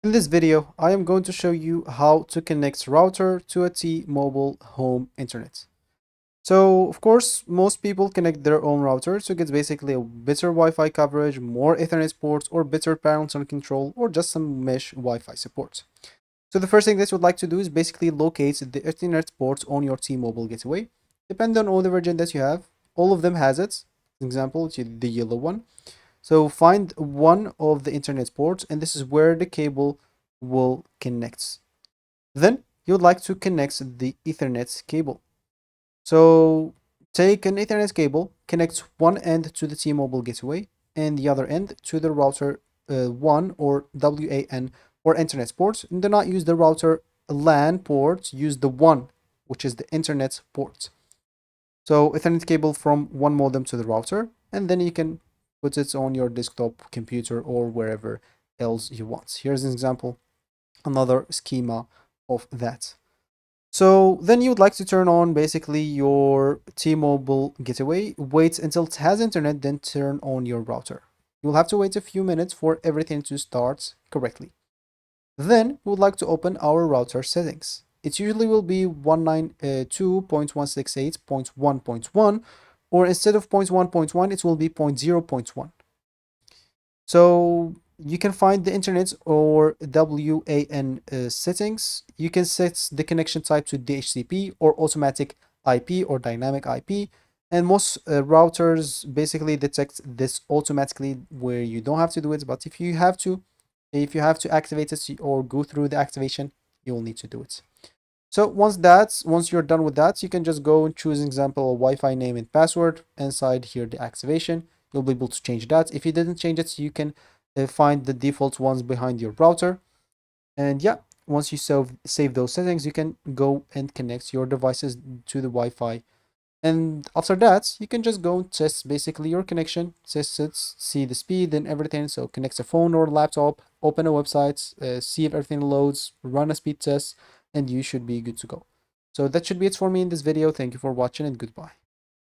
In this video, I am going to show you how to connect router to a T-Mobile home internet. So, of course, most people connect their own router to get basically a better Wi-Fi coverage, more Ethernet ports, or better parental control, or just some mesh Wi-Fi support. So the first thing that you would like to do is basically locate the Ethernet ports on your T-Mobile gateway. Depending on the version that you have, all of them has it. For example, the yellow one. So find one of the internet ports, and this is where the cable will connect. Then you would like to connect the Ethernet cable. So take an Ethernet cable, connect one end to the T-Mobile gateway and the other end to the router 1 or WAN or internet port. And do not use the router LAN port, use the one, which is the internet port. So Ethernet cable from one modem to the router, and then you can put it on your desktop computer or wherever else you want. Here's an example, another schema of that. So then you would like to turn on basically your T-Mobile gateway, wait until it has internet, then turn on your router. You'll have to wait a few minutes for everything to start correctly. Then we would like to open our router settings. It usually will be 192.168.1.1, or instead of 0.1.1, it will be 0.0.1. So you can find the internet or WAN settings. You can set the connection type to DHCP or automatic IP or dynamic IP. And most routers basically detect this automatically where you don't have to do it. But if you have to activate it or go through the activation, you'll need to do it. So once you're done with that, you can just go and choose, example, a Wi-Fi name and password. Inside here, the activation, you'll be able to change that. If you didn't change it, you can find the default ones behind your router. And yeah, once you save those settings, you can go and connect your devices to the Wi-Fi. And after that, you can just go and test basically your connection, test it, see the speed and everything. So connect a phone or laptop, open a website, see if everything loads, run a speed test, and you should be good to go. So that should be it for me in this video. Thank you for watching and goodbye.